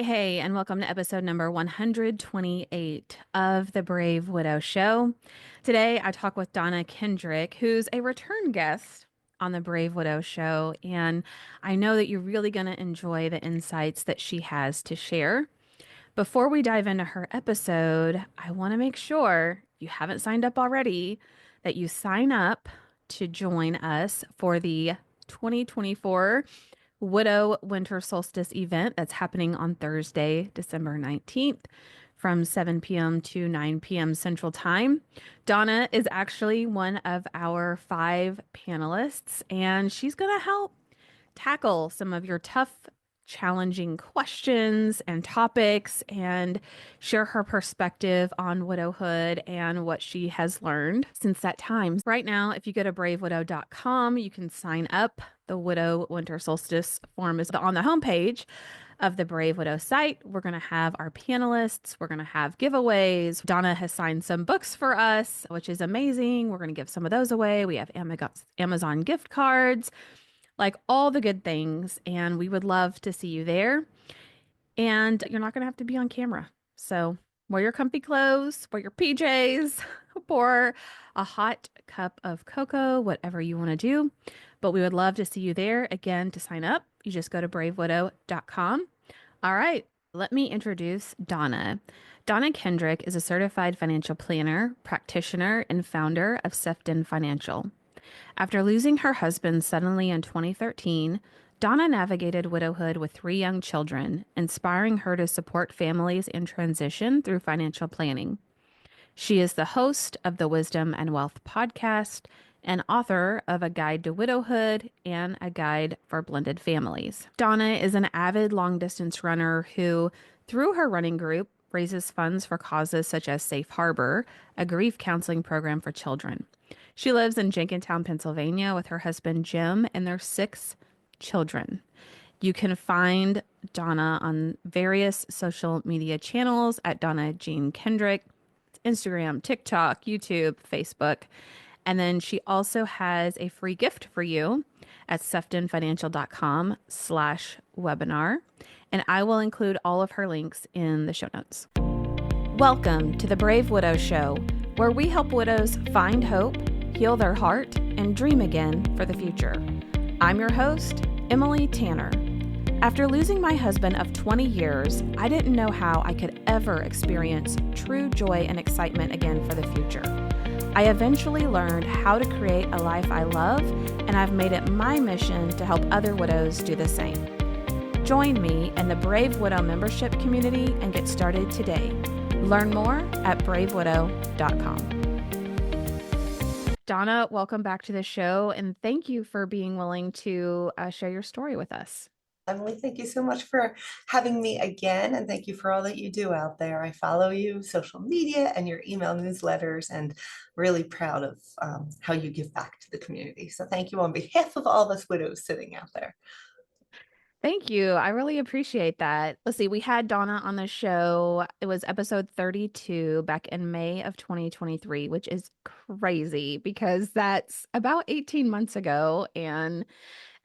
Hey, and welcome to episode number 128 of The Brave Widow Show. Today, I talk with Donna Kendrick, who's a return guest on The Brave Widow Show, and I know that you're really going to enjoy the insights that she has to share. Before we dive into her episode, I want to make sure, if you haven't signed up already, that you sign up to join us for the 2024 Widow Winter Solstice event that's happening on Thursday, December 19th from 7 p.m. to 9 p.m. Central Time. Donna is actually one of our 5 panelists, and she's going to help tackle some of your tough, challenging questions and topics and share her perspective on widowhood and what she has learned since that time. Right now, if you go to bravewidow.com, you can sign up. The Widow Winter Solstice form is on the homepage of the Brave Widow site. We're going to have our panelists. We're going to have giveaways. Donna has signed some books for us, which is amazing. We're going to give some of those away. We have Amazon gift cards, like all the good things. And we would love to see you there. And you're not going to have to be on camera. So wear your comfy clothes, wear your PJs, pour a hot cup of cocoa, whatever you want to do. But we would love to see you there. Again, to sign up, you just go to bravewidow.com. All right, let me introduce Donna. Donna Kendrick is a certified financial planner, practitioner, and founder of Sephton Financial. After losing her husband suddenly in 2013, Donna navigated widowhood with 3 young children, inspiring her to support families in transition through financial planning. She is the host of the Wisdom and Wealth podcast and author of A Guide to Widowhood and A Guide for Blended Families. Donna is an avid long-distance runner who, through her running group, raises funds for causes such as Safe Harbor, a grief counseling program for children. She lives in Jenkintown, Pennsylvania with her husband Jim and their 6 children. You can find Donna on various social media channels at Donna Jean Kendrick, Instagram, TikTok, YouTube, Facebook. And then she also has a free gift for you at seftonfinancial.com/webinar. And I will include all of her links in the show notes. Welcome to the Brave Widow Show, where we help widows find hope, heal their heart, and dream again for the future. I'm your host, Emily Tanner. After losing my husband of 20 years, I didn't know how I could ever experience true joy and excitement again for the future. I eventually learned how to create a life I love, and I've made it my mission to help other widows do the same. Join me in the Brave Widow membership community and get started today. Learn more at bravewidow.com. Donna, welcome back to the show, and thank you for being willing to share your story with us. Emily, thank you so much for having me again, and thank you for all that you do out there. I follow you, social media, and your email newsletters, and really proud of how you give back to the community. So thank you on behalf of all of us widows sitting out there. Thank you. I really appreciate that. Let's see, we had Donna on the show. It was episode 32 back in May of 2023, which is crazy because that's about 18 months ago, and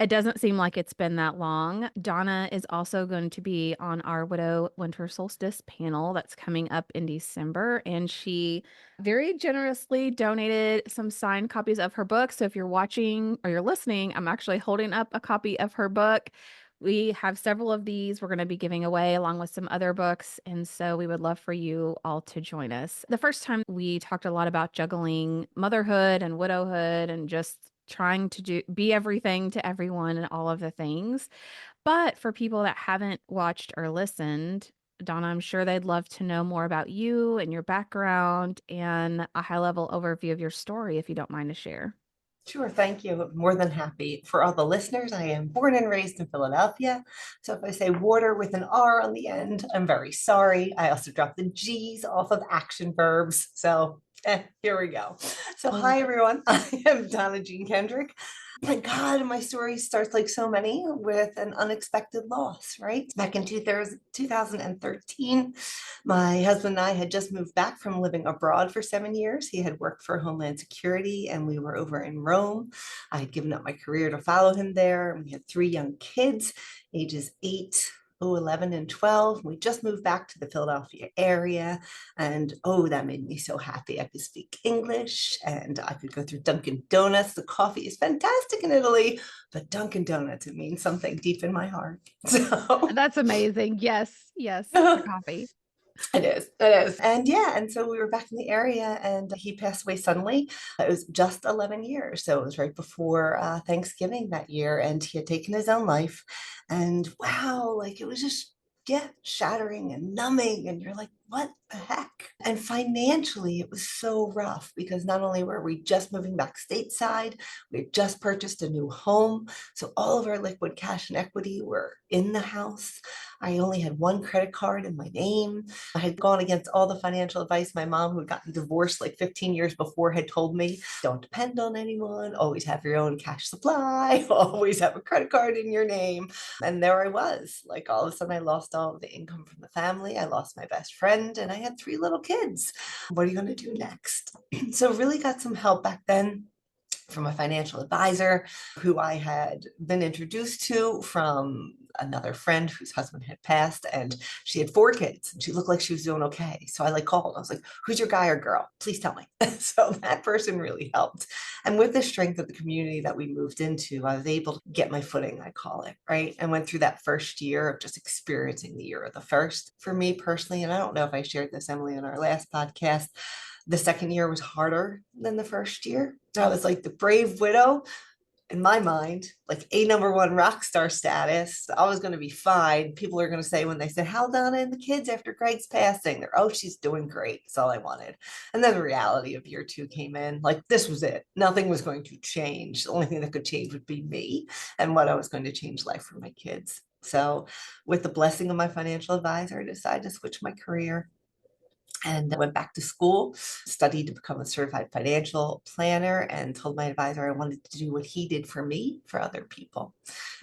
it doesn't seem like it's been that long. Donna is also going to be on our Widow Winter Solstice panel that's coming up in December, and she very generously donated some signed copies of her book. So if you're watching or you're listening, I'm actually holding up a copy of her book. We have several of these we're going to be giving away along with some other books. And so we would love for you all to join us. The first time we talked a lot about juggling motherhood and widowhood and just trying to be everything to everyone and all of the things. But for people that haven't watched or listened, Donna, I'm sure they'd love to know more about you and your background and a high level overview of your story, if you don't mind to share. Sure, thank you. More than happy. For all the listeners, I am born and raised in Philadelphia. So if I say water with an R on the end, I'm very sorry. I also dropped the G's off of action verbs. So here we go. So hi, everyone. I am Donna Jean Kendrick. My God, my story starts like so many with an unexpected loss, right? Back in 2013, my husband and I had just moved back from living abroad for 7 years. He had worked for Homeland Security, and we were over in Rome. I had given up my career to follow him there. We had 3 young kids, ages 8, oh, 11 and 12. We just moved back to the Philadelphia area. And oh, that made me so happy. I could speak English and I could go through Dunkin' Donuts. The coffee is fantastic in Italy, but Dunkin' Donuts, it means something deep in my heart. So That's amazing. Yes, yes, the coffee. it is. It is. And yeah, and so we were back in the area and he passed away suddenly. It was just 11 years. So it was right before Thanksgiving that year. And he had taken his own life. And wow, like it was just, yeah, shattering and numbing. And you're like, what the heck? And financially, it was so rough because not only were we just moving back stateside, we had just purchased a new home. So all of our liquid cash and equity were in the house. I only had one credit card in my name. I had gone against all the financial advice my mom, who had gotten divorced like 15 years before, had told me. Don't depend on anyone, always have your own cash supply, always have a credit card in your name. And there I was, like all of a sudden I lost all of the income from the family. I lost my best friend and I had three little kids. What are you going to do next? So really got some help back then from a financial advisor who I had been introduced to from another friend whose husband had passed, and she had four kids and she looked like she was doing okay. So I like called. I was like, who's your guy or girl? Please tell me. So that person really helped. And with the strength of the community that we moved into, I was able to get my footing, I call it, right? And went through that first year of just experiencing the year of the first. For me personally, and I don't know if I shared this, Emily, in our last podcast, the second year was harder than the first year. I was like the brave widow in my mind, like a number one rock star status. I was going to be fine. People are going to say when they said, how Donna and the kids after Greg's passing, they're, oh, she's doing great. That's all I wanted. And then the reality of year two came in. Like this was it. Nothing was going to change. The only thing that could change would be me and what I was going to change life for my kids. So, with the blessing of my financial advisor, I decided to switch my career and went back to school, studied to become a certified financial planner, and told my advisor I wanted to do what he did for me for other people.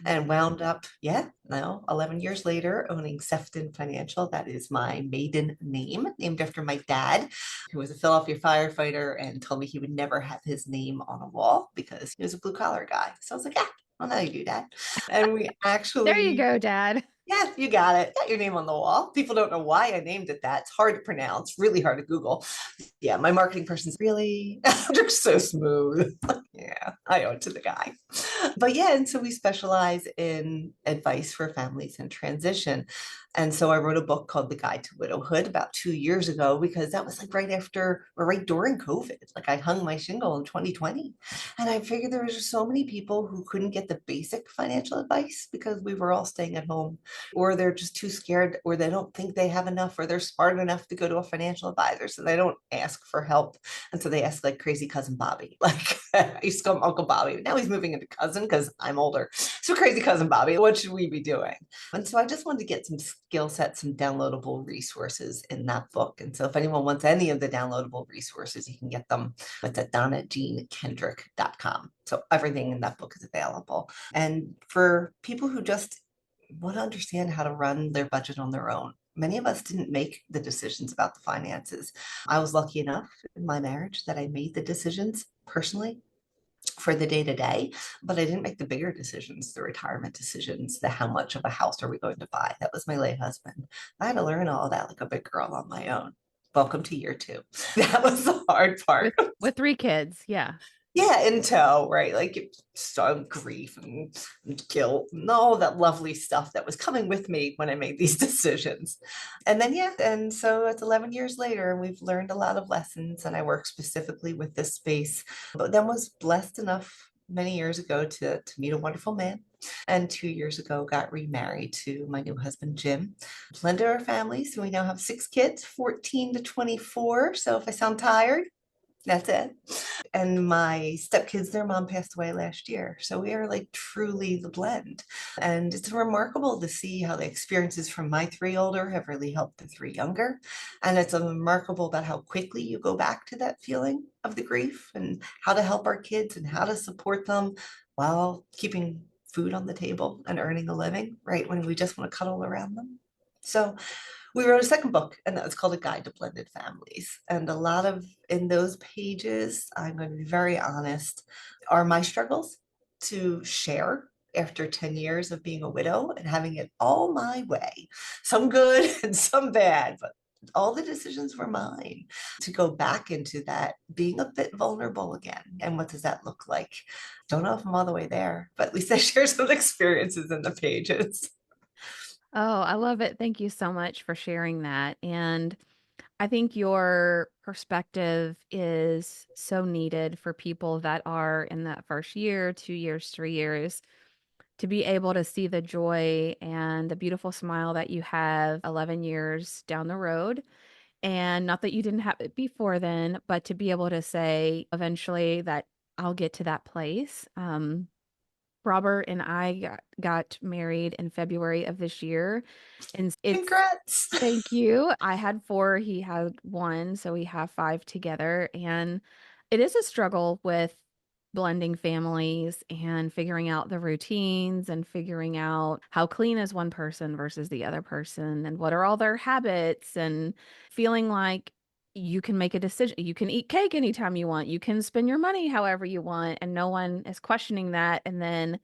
And wound up, yeah, now 11 years later, owning Sephton Financial. That is my maiden name, named after my dad, who was a Philadelphia firefighter and told me he would never have his name on a wall because he was a blue collar guy. So I was like, yeah, I'll know you do that. And we There you actually, go, Dad. yeah, you got it. Got your name on the wall. People don't know why I named it that. It's hard to pronounce, really hard to Google. Yeah, my marketing person's really, they're so smooth. Yeah, I owe it to the guy. But yeah, and so we specialize in advice for families in transition. And so I wrote a book called The Guide to Widowhood about 2 years ago because that was like right after or right during COVID. Like I hung my shingle in 2020. And I figured there was just so many people who couldn't get the basic financial advice because we were all staying at home, or they're just too scared, or they don't think they have enough, or they're smart enough to go to a financial advisor. So they don't ask for help. And so they ask like crazy cousin Bobby. Like I used to call him Uncle Bobby. Now he's moving into cousin because I'm older. So crazy cousin Bobby, what should we be doing? And so I just wanted to get some skill sets, some downloadable resources in that book. And so if anyone wants any of the downloadable resources, you can get them. It's at donnajeankendrick.com. So everything in that book is available. And for people who just want to understand how to run their budget on their own. Many of us didn't make the decisions about the finances. I was lucky enough in my marriage that I made the decisions personally for the day to day, but I didn't make the bigger decisions, the retirement decisions, the how much of a house are we going to buy. That was my late husband. I had to learn all that like a big girl on my own. Welcome to year two. That was the hard With part. with three kids. Yeah. Yeah, in tow, right? Like some grief and guilt and all that lovely stuff that was coming with me when I made these decisions. And then, yeah, and so it's 11 years later, and we've learned a lot of lessons. And I work specifically with this space, but then was blessed enough many years ago to meet a wonderful man. And 2 years ago, got remarried to my new husband, Jim. Blended our families. So we now have six kids, 14 to 24. So if I sound tired, that's it. And my stepkids, their mom passed away last year. So we are like truly the blend. And it's remarkable to see how the experiences from my three older have really helped the three younger. And it's remarkable about how quickly you go back to that feeling of the grief and how to help our kids and how to support them while keeping food on the table and earning a living, right? When we just want to cuddle around them. So we wrote a second book, and that was called A Guide to Blended Families. And a lot of in those pages, I'm going to be very honest, are my struggles to share after 10 years of being a widow and having it all my way, some good and some bad, but all the decisions were mine. To go back into that, being a bit vulnerable again. And what does that look like? Don't know if I'm all the way there, but at least I share some experiences in the pages. Oh, I love it. Thank you so much for sharing that. And I think your perspective is so needed for people that are in that first year, 2 years, 3 years, to be able to see the joy and the beautiful smile that you have 11 years down the road. And not that you didn't have it before then, but to be able to say eventually that I'll get to that place. Robert and I got married in February of this year. And it's Congrats. Thank you. I had four, he had one, so we have five together. And it is a struggle with blending families and figuring out the routines and figuring out how clean is one person versus the other person and what are all their habits and feeling like you can make a decision. You can eat cake anytime you want. You can spend your money however you want, and no one is questioning that. And then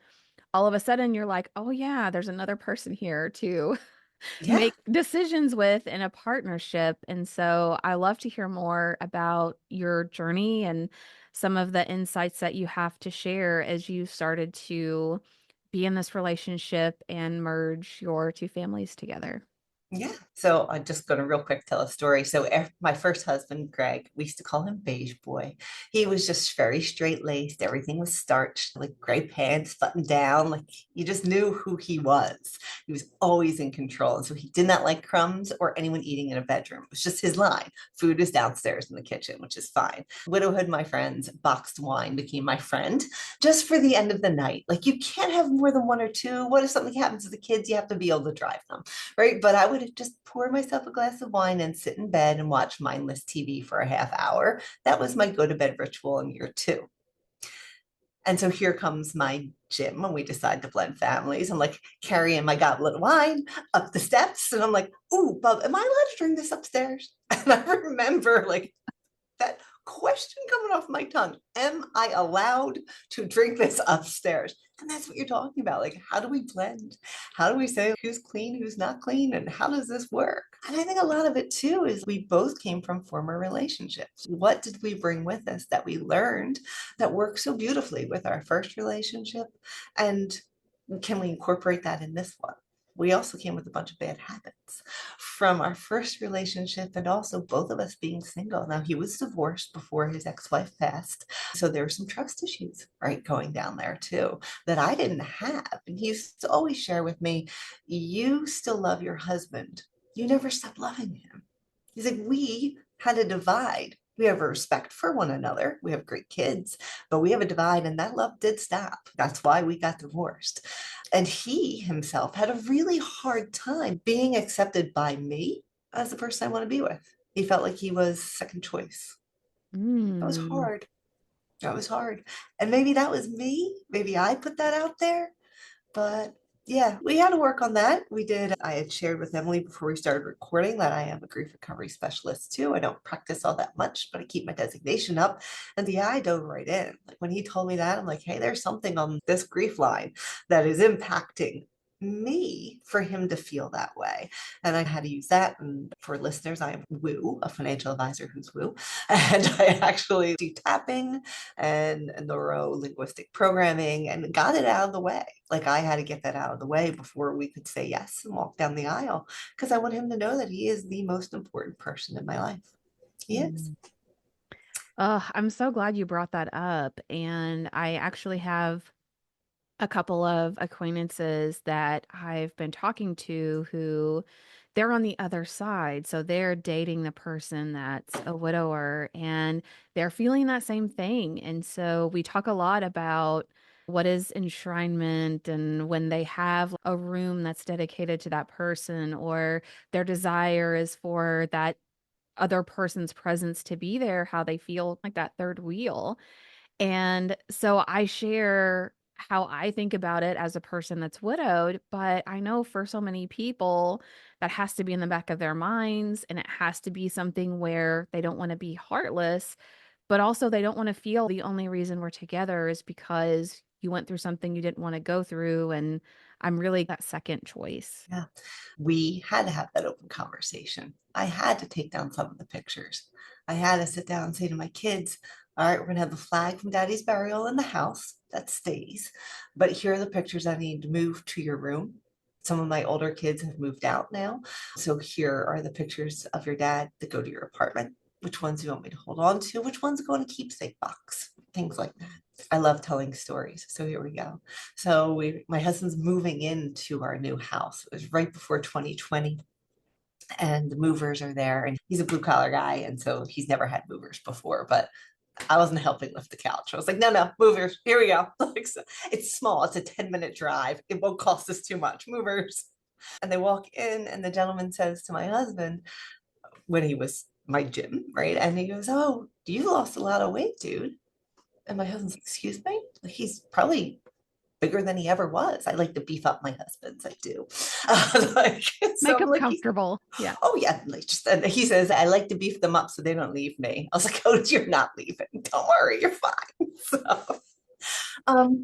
all of a sudden you're like, oh yeah, there's another person here too Yeah. make decisions with in a partnership. And so I love to hear more about your journey and some of the insights that you have to share as you started to be in this relationship and merge your two families together. Yeah. So I'm just going to real quick tell a story. So my first husband, Greg, we used to call him Beige Boy. He was just very straight laced. Everything was starched, like gray pants buttoned down. Like you just knew who he was. He was always in control. And so he did not like crumbs or anyone eating in a bedroom. It was just his line. Food is downstairs in the kitchen, which is fine. Widowhood, my friends, boxed wine became my friend just for the end of the night. Like you can't have more than one or two. What if something happens to the kids? You have to be able to drive them, right? But I would just pour myself a glass of wine and sit in bed and watch mindless TV for a half hour. That was my go to bed ritual in year two. And so here comes my Jim when we decide to blend families. I'm like carrying my goblet of wine up the steps. And I'm like, ooh, Bub, am I allowed to drink this upstairs? And I remember like that question coming off my tongue. Am I allowed to drink this upstairs? And that's what you're talking about. Like, how do we blend? How do we say who's clean, who's not clean, and how does this work? And I think a lot of it too is we both came from former relationships. What did we bring with us that we learned that worked so beautifully with our first relationship? And can we incorporate that in this one? We also came with a bunch of bad habits from our first relationship and also both of us being single. Now, he was divorced before his ex wife passed. So there were some trust issues, right, going down there too that I didn't have. And he used to always share with me, you still love your husband. You never stop loving him. He's like, we had a divide. We have a respect for one another. We have great kids, but we have a divide, and that love did stop. That's why we got divorced. And he himself had a really hard time being accepted by me as the person I want to be with. He felt like he was second choice. That was Mm. hard. That was hard. And maybe that was me. Maybe I put that out there. But yeah, we had to work on that. We did. I had shared with Emily before we started recording that I am a grief recovery specialist too. I don't practice all that much, but I keep my designation up. And the I dove right in. Like when he told me that, I'm like, hey, there's something on this grief line that is impacting me for him to feel that way. And I had to use that. And for listeners, I am Woo, a financial advisor who's Woo. And I actually do tapping and neuro linguistic programming and got it out of the way. Like I had to get that out of the way before we could say yes and walk down the aisle because I want him to know that he is the most important person in my life. He is. Mm. Oh, I'm so glad you brought that up. And I actually have a couple of acquaintances that I've been talking to who they're on the other side. So they're dating the person that's a widower and they're feeling that same thing. And so we talk a lot about what is enshrinement and when they have a room that's dedicated to that person or their desire is for that other person's presence to be there, how they feel like that third wheel. And so I share how I think about it as a person that's widowed, but I know for so many people that has to be in the back of their minds and it has to be something where they don't want to be heartless, but also they don't want to feel the only reason we're together is because you went through something you didn't want to go through. And I'm really that second choice. Yeah. We had to have that open conversation. I had to take down some of the pictures. I had to sit down and say to my kids, all right, we're going to have the flag from daddy's burial in the house that stays. But here are the pictures I need to move to your room. Some of my older kids have moved out now. So here are the pictures of your dad that go to your apartment. Which ones do you want me to hold on to? Which ones go in a keepsake box? Things like that. I love telling stories. So here we go. So my husband's moving into our new house. It was right before 2020, and the movers are there. And he's a blue collar guy, and so he's never had movers before. But I wasn't helping lift the couch. I was like, no, no, movers. Here we go. Like, so, it's small. It's a 10-minute drive. It won't cost us too much. Movers. And they walk in, and the gentleman says to my husband, when he was my gym, right? And he goes, "Oh, you lost a lot of weight, dude." And my husband's, excuse me? He's probably bigger than he ever was. I like to beef up my husbands. I do. Like, so Make I'm them like, comfortable. Yeah. oh yeah, like just, and he says, I like to beef them up so they don't leave me. I was like, oh, you're not leaving. Don't worry, you're fine. So,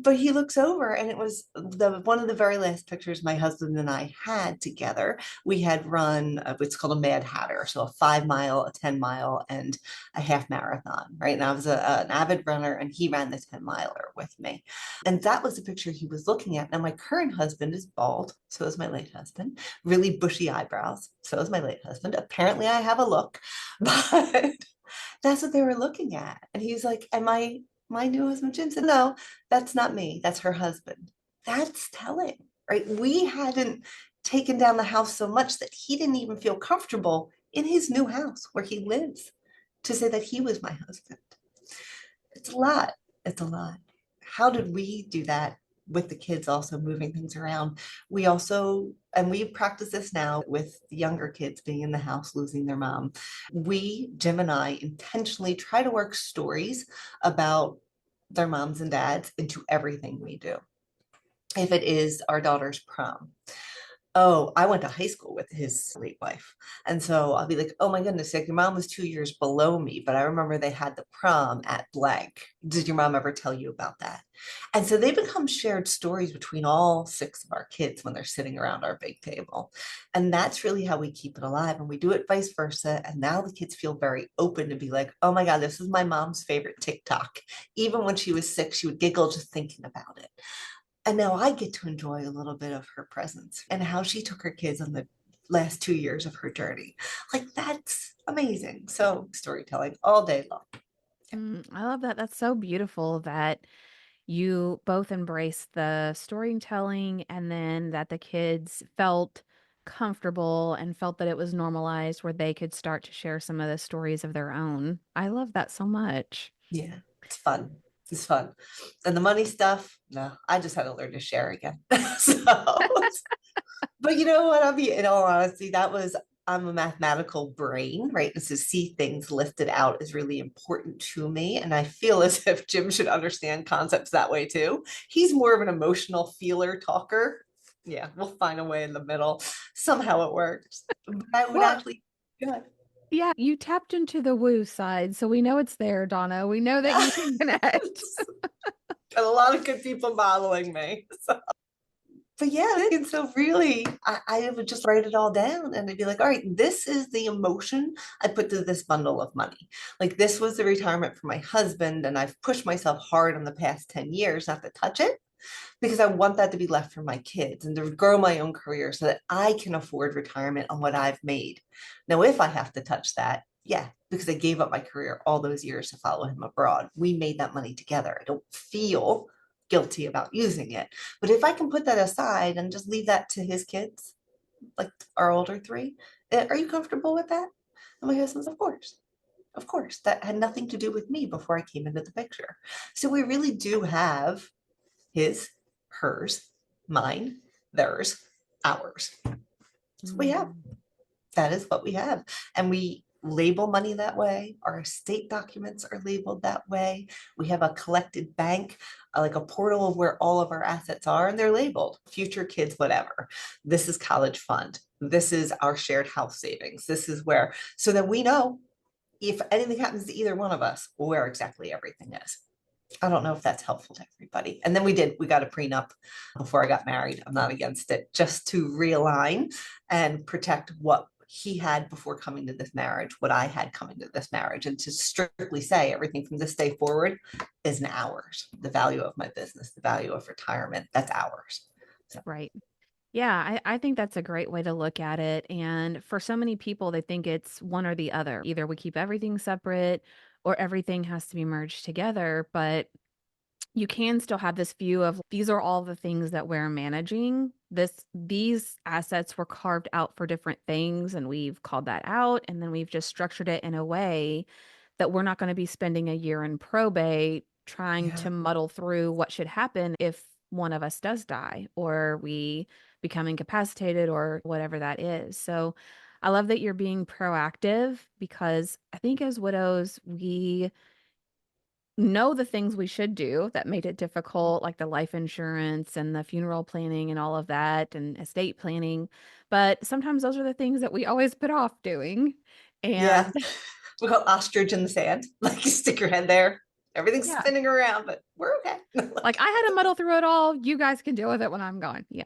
but he looks over, and it was the one of the very last pictures my husband and I had together. We had run what's called a Mad Hatter, so a 5 mile, a 10 mile, and a half marathon. Right, and I was an avid runner, and he ran the 10 miler with me, and that was the picture he was looking at. Now my current husband is bald, so is my late husband. Really bushy eyebrows, so is my late husband. Apparently, I have a look, but that's what they were looking at. And he's like, am I my new husband? Jim said, no, that's not me. That's her husband. That's telling, right? We hadn't taken down the house so much that he didn't even feel comfortable in his new house where he lives to say that he was my husband. It's a lot. It's a lot. How did we do that with the kids also moving things around? We also, and we practice this now with the younger kids being in the house, losing their mom. We, Jim and I, intentionally try to work stories about their moms and dads into everything we do. If it is our daughter's prom, oh, I went to high school with his late wife. And so I'll be like, oh my goodness, like your mom was 2 years below me, but I remember they had the prom at blank. Did your mom ever tell you about that? And so they become shared stories between all six of our kids when they're sitting around our big table. And that's really how we keep it alive. And we do it vice versa. And now the kids feel very open to be like, oh my God, this is my mom's favorite TikTok. Even when she was 6, she would giggle just thinking about it. And now I get to enjoy a little bit of her presence and how she took her kids on the last 2 years of her journey. Like, that's amazing. So storytelling all day long. I love that. That's so beautiful that you both embraced the storytelling and then that the kids felt comfortable and felt that it was normalized where they could start to share some of the stories of their own. I love that so much. Yeah, it's fun. It's fun. And the money stuff, no, I just had to learn to share again. So, but you know what? I'll be in all honesty, I'm a mathematical brain, right? And to see things lifted out is really important to me. And I feel as if Jim should understand concepts that way too. He's more of an emotional feeler talker. Yeah, we'll find a way in the middle. Somehow it works. But I would Well, actually, yeah. yeah, you tapped into the woo side, so we know it's there, Donna. We know that you can connect. And a lot of good people modeling me. So but yeah, and so really, I would just write it all down and I'd be like, all right, this is the emotion I put to this bundle of money. Like, this was the retirement for my husband, and I've pushed myself hard in the past 10 years not to touch it because I want that to be left for my kids and to grow my own career so that I can afford retirement on what I've made. Now, if I have to touch that, yeah, because I gave up my career all those years to follow him abroad. We made that money together. I don't feel guilty about using it. But if I can put that aside and just leave that to his kids, like our older three, are you comfortable with that? And my husband's, of course. Of course, that had nothing to do with me before I came into the picture. So we really do have his, hers, mine, theirs, ours. So we have, Mm. that is what we have. And we label money that way. Our estate documents are labeled that way. We have a collected bank, like a portal of where all of our assets are, and they're labeled future kids, whatever. This is college fund. This is our shared house savings. This is where, so that we know if anything happens to either one of us, where exactly everything is. I don't know if that's helpful to everybody. And then we got a prenup before I got married. I'm not against it, just to realign and protect what he had before coming to this marriage, what I had coming to this marriage, and to strictly say everything from this day forward is now ours. The value of my business, the value of retirement, that's ours. So, Right. Yeah, I think that's a great way to look at it. And for so many people, they think it's one or the other. Either we keep everything separate or everything has to be merged together. But you can still have this view of these are all the things that we're managing. These assets were carved out for different things, and we've called that out, and then we've just structured it in a way that we're not going to be spending a year in probate trying yeah. to muddle through what should happen if one of us does die or we become incapacitated or whatever that is. So I love that you're being proactive because I think as widows, we know the things we should do that made it difficult, like the life insurance and the funeral planning and all of that and estate planning. But sometimes those are the things that we always put off doing. Yeah. And We call ostrich in the sand. Like you stick your head there, everything's yeah, spinning around, but we're okay. like I had to muddle through it all. You guys can deal with it when I'm gone. Yeah.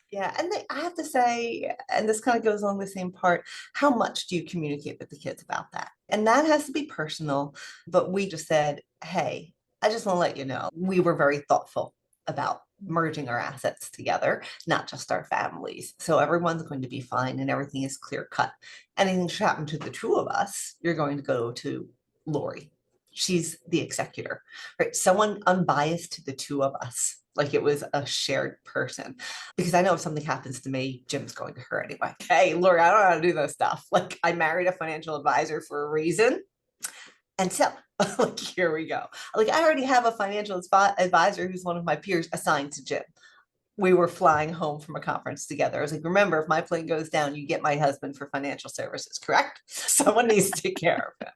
Yeah, and I have to say, and this kind of goes along the same part, how much do you communicate with the kids about that? And that has to be personal, but we just said, hey, I just want to let you know, we were very thoughtful about merging our assets together, not just our families. So everyone's going to be fine and everything is clear cut. Anything should happen to the two of us, you're going to go to Lori. She's the executor, right? Someone unbiased to the two of us, like it was a shared person, because I know if something happens to me, Jim's going to her anyway. Hey, Lori, I don't know how to do this stuff. Like, I married a financial advisor for a reason. And so, like, here we go. Like, I already have a financial advisor who's one of my peers assigned to Jim. We were flying home from a conference together. I was like, remember, if my plane goes down, you get my husband for financial services, correct? Someone needs to take care of him.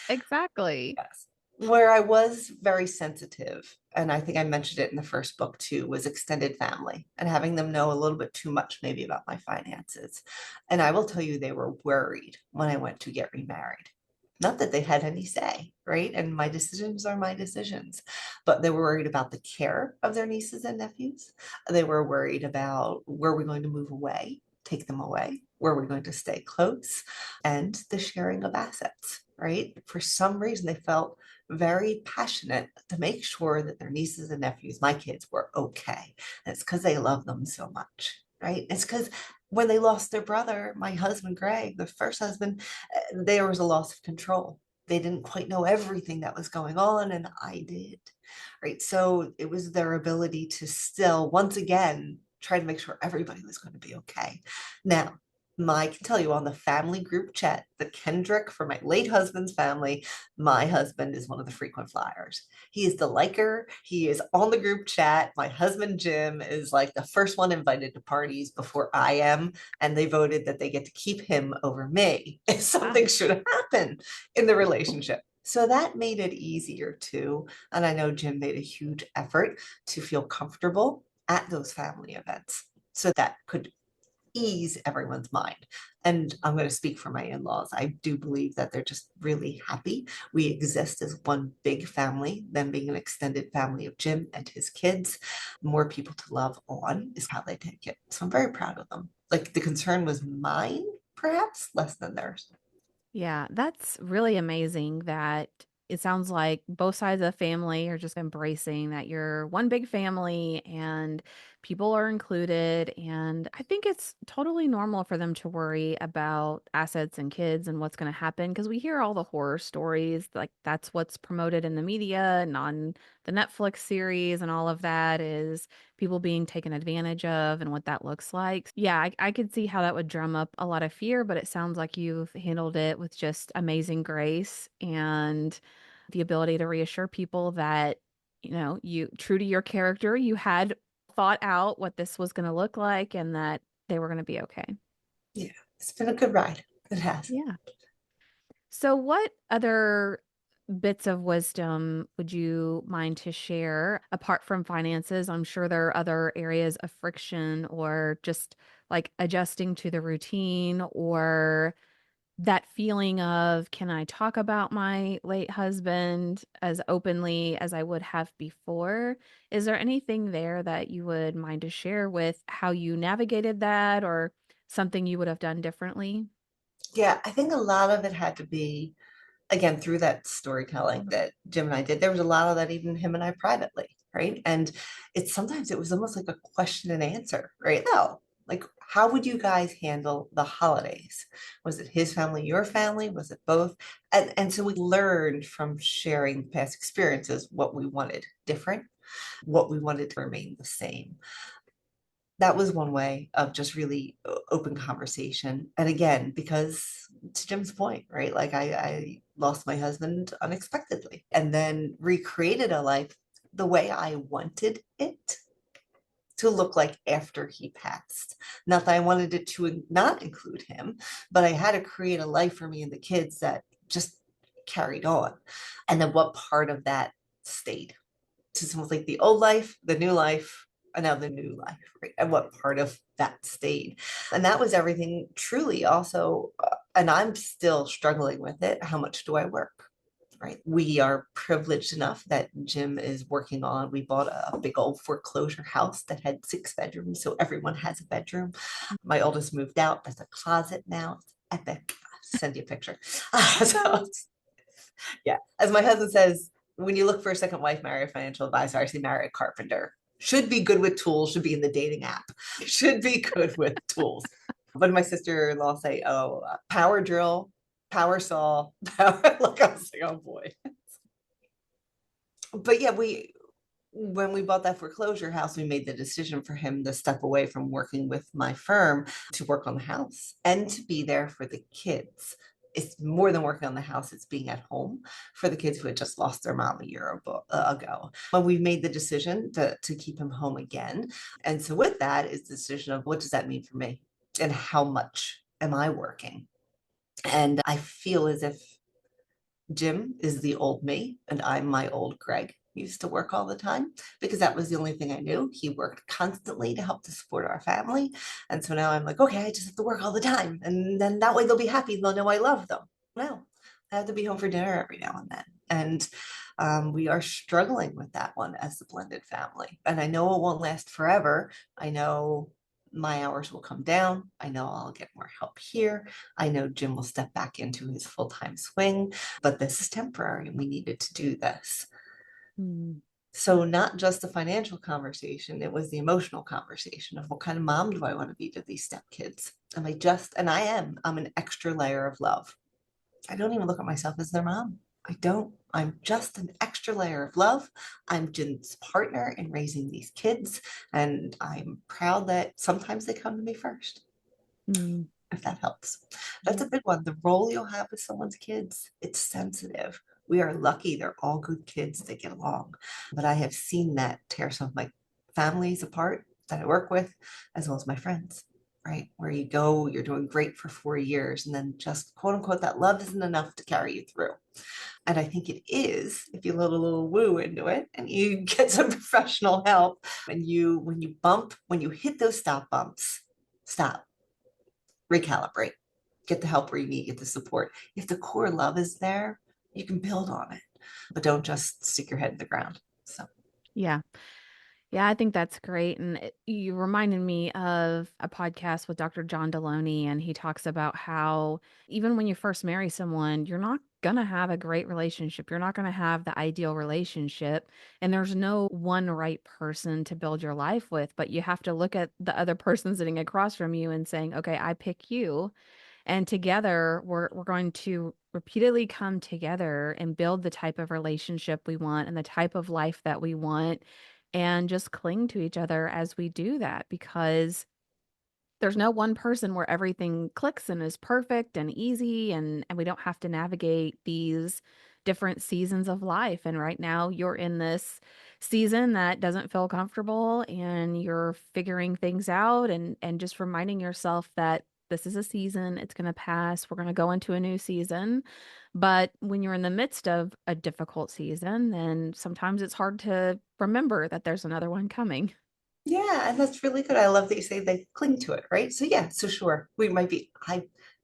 Exactly. Yes. Where I was very sensitive, and I think I mentioned it in the first book too, was extended family and having them know a little bit too much maybe about my finances. And I will tell you, they were worried when I went to get remarried. Not that they had any say, right? And my decisions are my decisions, but they were worried about the care of their nieces and nephews. They were worried about where we're going to move away, take them away, where we're going to stay close, and the sharing of assets, right? For some reason, they felt very passionate to make sure that their nieces and nephews, my kids, were okay. And it's because they love them so much, right? It's because when they lost their brother, my husband, Greg, the first husband, there was a loss of control. They didn't quite know everything that was going on, and I did, right? So it was their ability to still, once again, try to make sure everybody was going to be okay. Now, I can tell you on the family group chat, the Kendrick for my late husband's family, my husband is one of the frequent flyers. He is the liker. He is on the group chat. My husband, Jim, is like the first one invited to parties before I am. And they voted that they get to keep him over me if Wow. something should happen in the relationship. So that made it easier too. And I know Jim made a huge effort to feel comfortable at those family events so that could ease everyone's mind. And I'm going to speak for my in laws. I do believe that they're just really happy. We exist as one big family, them being an extended family of Jim and his kids. More people to love on is how they take it. So I'm very proud of them. Like the concern was mine, perhaps less than theirs. Yeah, that's really amazing that it sounds like both sides of the family are just embracing that you're one big family and people are included. And I think it's totally normal for them to worry about assets and kids and what's going to happen because we hear all the horror stories. Like that's what's promoted in the media and on the Netflix series and all of that is people being taken advantage of and what that looks like. Yeah, I could see how that would drum up a lot of fear, but it sounds like you've handled it with just amazing grace and the ability to reassure people that, you true to your character, you had thought out what this was going to look like and that they were going to be okay. Yeah, it's been a good ride. It has. Yeah. So, what other bits of wisdom would you mind to share apart from finances? I'm sure there are other areas of friction or just like adjusting to the routine or that feeling of, can I talk about my late husband as openly as I would have before? Is there anything there that you would mind to share with how you navigated that or something you would have done differently? Yeah, I think a lot of it had to be, again, through that storytelling that Jim and I did. There was a lot of that, even him and I privately, right? And it's sometimes it was almost like a question and answer, right? No, like, how would you guys handle the holidays? Was it his family, your family? Was it both? And so we learned from sharing past experiences what we wanted different, what we wanted to remain the same. That was one way of just really open conversation. And again, because to Jim's point, right? Like I lost my husband unexpectedly and then recreated a life the way I wanted it to look like after he passed. Not that I wanted it to not include him, but I had to create a life for me and the kids that just carried on. And then what part of that stayed? It's almost like the old life, the new life, and now the new life, right? And what part of that stayed. And that was everything truly also. And I'm still struggling with it. How much do I work? Right. We are privileged enough that Jim is working on. We bought a big old foreclosure house that had 6 bedrooms. So everyone has a bedroom. My oldest moved out. That's a closet now. It's epic. I'll send you a picture. So yeah. As my husband says, when you look for a second wife, marry a financial advisor. I say marry a carpenter. Should be good with tools, should be in the dating app. Should be good with tools. What did my sister-in-law say? Oh, power drill, power saw, power. Look, I was like, oh boy. But yeah, we when we bought that foreclosure house, we made the decision for him to step away from working with my firm to work on the house and to be there for the kids. It's more than working on the house, it's being at home for the kids who had just lost their mom a year ago. But we made the decision to keep him home again. And so, with that, is the decision of what does that mean for me and how much am I working? And I feel as if Jim is the old me, and I'm my old Greg. He used to work all the time because that was the only thing I knew. He worked constantly to help to support our family. And so now I'm like, okay, I just have to work all the time. And then that way they'll be happy. They'll know I love them. No, I have to be home for dinner every now and then. And we are struggling with that one as the blended family. And I know it won't last forever. I know my hours will come down. I know I'll get more help here. I know Jim will step back into his full time swing, but this is temporary and we needed to do this. Mm, So, not just the financial conversation, it was the emotional conversation of what kind of mom do I want to be to these stepkids? Am I just, and I'm an extra layer of love. I don't even look at myself as their mom. I don't. I'm just an extra layer of love. I'm Jim's partner in raising these kids, and I'm proud that sometimes they come to me first, mm, if that helps. That's yeah. a big one. The role you'll have with someone's kids, it's sensitive. We are lucky they're all good kids, they get along. But I have seen that tear some of my families apart that I work with, as well as my friends, right? Where you go, you're doing great for 4 years, and then just quote unquote, that love isn't enough to carry you through. And I think it is if you let a little woo into it and you get some professional help and when you hit those stop bumps, stop, recalibrate, get the help where you need, get the support. If the core love is there, you can build on it, but don't just stick your head in the ground. So, Yeah. Yeah, I think that's great. And you reminded me of a podcast with Dr. John Deloney, and he talks about how even when you first marry someone, you're not going to have a great relationship. You're not going to have the ideal relationship. And there's no one right person to build your life with, but you have to look at the other person sitting across from you and saying, okay, I pick you. And together, we're going to repeatedly come together and build the type of relationship we want and the type of life that we want, and just cling to each other as we do that because there's no one person where everything clicks and is perfect and easy and we don't have to navigate these different seasons of life. And right now you're in this season that doesn't feel comfortable and you're figuring things out and just reminding yourself that this is a season, it's going to pass, we're going to go into a new season. But when you're in the midst of a difficult season, then sometimes it's hard to remember that there's another one coming. yeah, and that's really good. I love that you say they cling to it, right? So, yeah, so sure, we might be,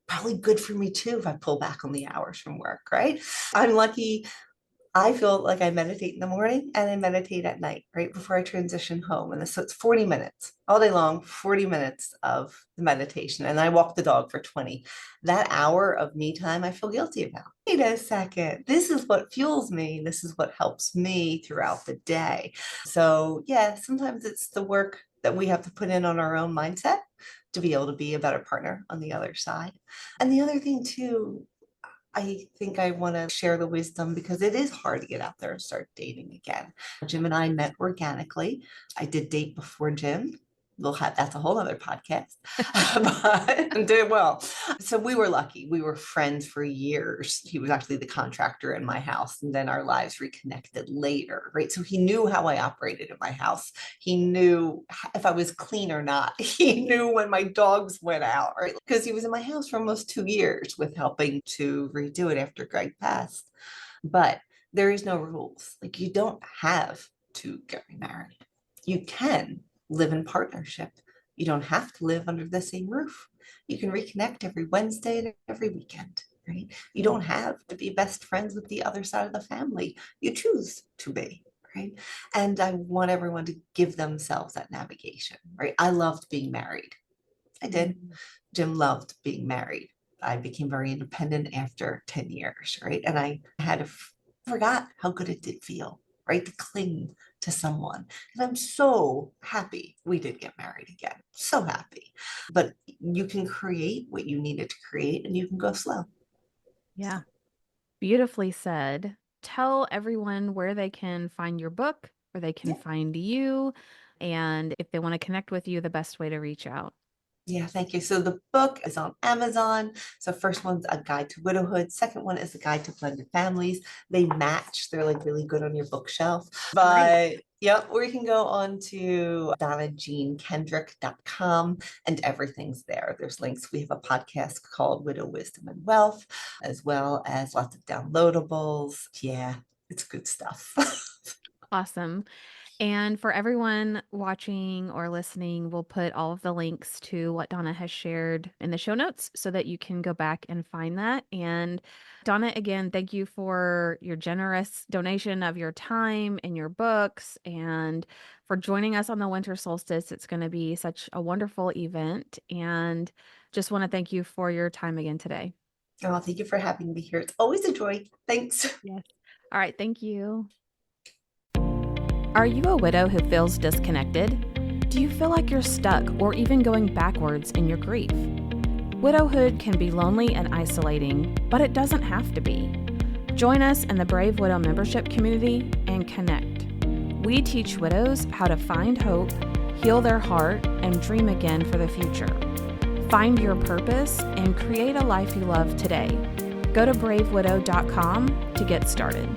probably good for me too if I pull back on the hours from work, right? I'm lucky. I feel like I meditate in the morning and I meditate at night, right before I transition home. And so it's 40 minutes all day long, 40 minutes of the meditation. And I walk the dog for 20. That hour of me time, I feel guilty about. Wait a second. This is what fuels me. This is what helps me throughout the day. So, yeah, sometimes it's the work that we have to put in on our own mindset to be able to be a better partner on the other side. And the other thing, too, I think I want to share the wisdom because it is hard to get out there and start dating again. Jim and I met organically. I did date before Jim. We'll have that's a whole other podcast, but I'm doing well. So we were lucky. We were friends for years. He was actually the contractor in my house, and then our lives reconnected later, right? So he knew how I operated in my house. He knew if I was clean or not. He knew when my dogs went out, right? Because he was in my house for almost 2 years with helping to redo it after Greg passed. But there is no rules. Like you don't have to get remarried. You can live in partnership. You don't have to live under the same roof. You can reconnect every Wednesday and every weekend, right? You don't have to be best friends with the other side of the family. You choose to be, right? And I want everyone to give themselves that navigation, right? I loved being married. I did. Mm. Jim loved being married. I became very independent after 10 years, right? And I forgot how good it did feel, right? To cling to someone. And I'm so happy we did get married again. So happy. But you can create what you needed to create and you can go slow. Yeah. Beautifully said. Tell everyone where they can find your book, where they can Yeah. find you, and if they want to connect with you, the best way to reach out. Yeah, thank you. So the book is on Amazon. So first one's A Guide to Widowhood. Second one is A Guide to Blended Families. They match. They're like really good on your bookshelf. Great. But yep, or you can go on to DonnaJeanKendrick.com and everything's there. There's links. We have a podcast called Widow Wisdom and Wealth, as well as lots of downloadables. Yeah, it's good stuff. Awesome. And for everyone watching or listening, we'll put all of the links to what Donna has shared in the show notes so that you can go back and find that. And Donna, again, thank you for your generous donation of your time and your books and for joining us on the winter solstice. It's going to be such a wonderful event. And just want to thank you for your time again today. Oh, thank you for having me here. It's always a joy. Thanks. Yes. All right. Thank you. Are you a widow who feels disconnected? Do you feel like you're stuck or even going backwards in your grief? Widowhood can be lonely and isolating, but it doesn't have to be. Join us in the Brave Widow membership community and connect. We teach widows how to find hope, heal their heart, and dream again for the future. Find your purpose and create a life you love today. Go to bravewidow.com to get started.